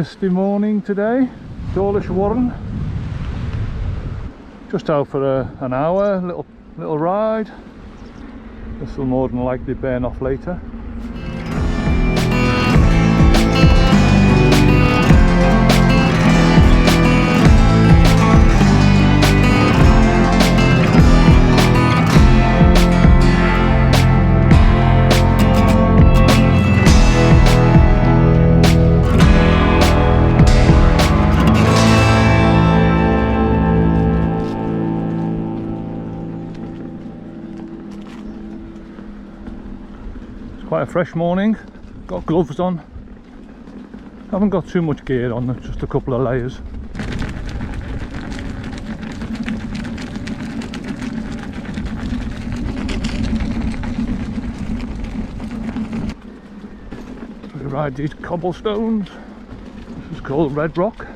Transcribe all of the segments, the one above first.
misty morning today. Dawlish Warren. Just out for an hour, little ride. This will more than likely burn off later. Quite a fresh morning, got gloves on, haven't got too much gear on, just a couple of layers. We ride these cobblestones, this is called Red Rock.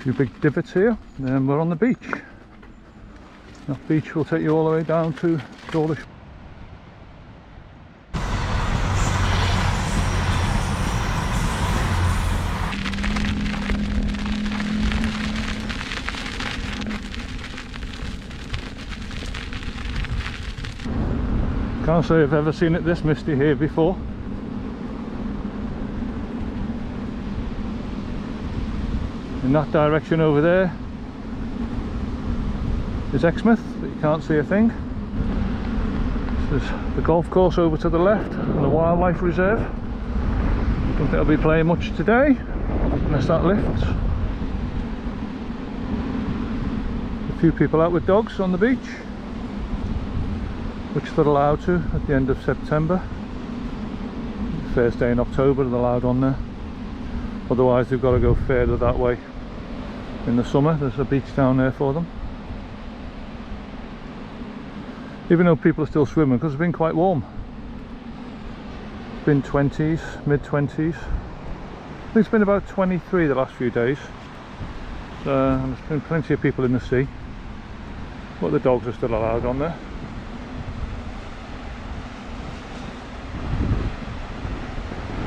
Few big divots here, and then we're on the beach. That beach will take you all the way down to Dawlish. Can't say I've ever seen it this misty here before. In that direction over there is Exmouth, but you can't see a thing. This is the golf course over to the left and the wildlife reserve. Don't think I'll be playing much today unless that lifts. A few people out with dogs on the beach, which they're allowed to at the end of September. First day in October they're allowed on there. Otherwise they've got to go further that way. In the summer there's a beach down there for them. Even though people are still swimming because it's been quite warm. It's been 20s, mid 20s. I think it's been about 23 the last few days. And there's been plenty of people in the sea. But the dogs are still allowed on there.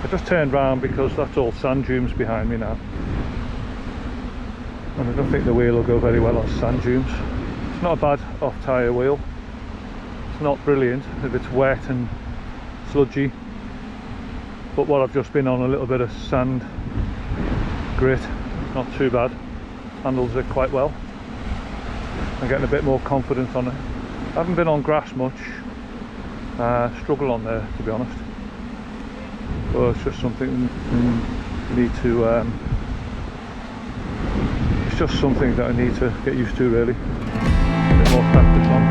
I just turned round because that's all sand dunes behind me now. And I don't think the wheel will go very well on sand dunes. It's not a bad off-tyre wheel. It's not brilliant if it's wet and sludgy. But what I've just been on a little bit of sand grit, not too bad. Handles it quite well. I'm getting a bit more confidence on it. I haven't been on grass much. Struggle on there, to be honest. But it's just something you need to. It's just something that I need to get used to, really. A bit more practice on.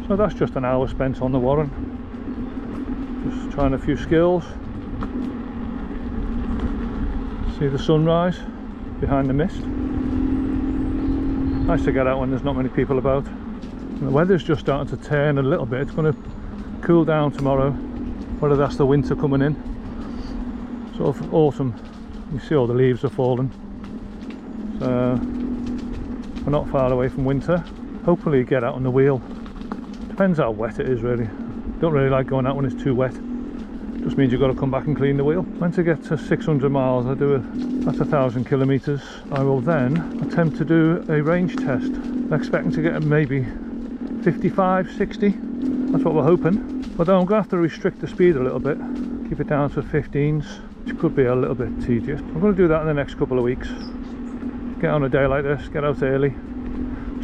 So that's just an hour spent on the Warren, just trying a few skills. See the sunrise behind the mist. Nice to get out when there's not many people about. And the weather's just starting to turn a little bit. It's going to cool down tomorrow, whether that's the winter coming in, sort of autumn You see all the leaves are falling, so we're not far away from winter. Hopefully get out on the wheel. Depends how wet it is really. Don't really like going out when it's too wet. Just means you've got to come back and clean the wheel. Once I get to 600 miles, that's 1,000 kilometers. I will then attempt to do a range test. I'm expecting to get maybe 55, 60. That's what we're hoping. But then I'm going to have to restrict the speed a little bit. Keep it down to 15s, which could be a little bit tedious. I'm going to do that in the next couple of weeks. Get on a day like this, get out early,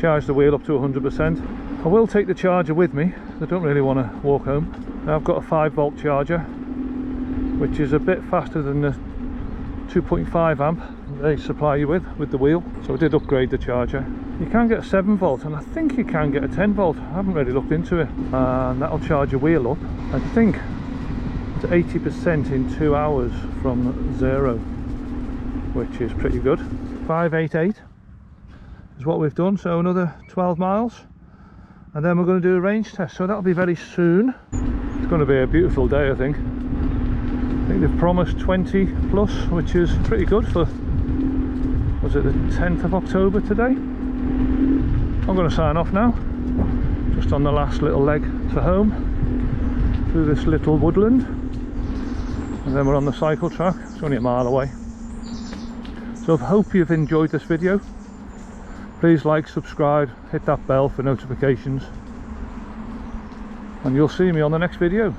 charge the wheel up to 100%. I will take the charger with me. I don't really want to walk home. Now I've got a 5-volt charger, which is a bit faster than the 2.5 amp they supply you with the wheel. So I did upgrade the charger. You can get a 7-volt, and I think you can get a 10-volt. I haven't really looked into it. And that'll charge your wheel up, I think, to 80% in 2 hours from 0, which is pretty good. 588 is what we've done, so another 12 miles, and then we're going to do a range test. So that'll be very soon. It's going to be a beautiful day, I think. I think they've promised 20 plus, which is pretty good for, was it the 10th of October today? I'm going to sign off now, just on the last little leg to home, through this little woodland, and then we're on the cycle track. It's only a mile away. So I hope you've enjoyed this video. Please like, subscribe, hit that bell for notifications, and you'll see me on the next video.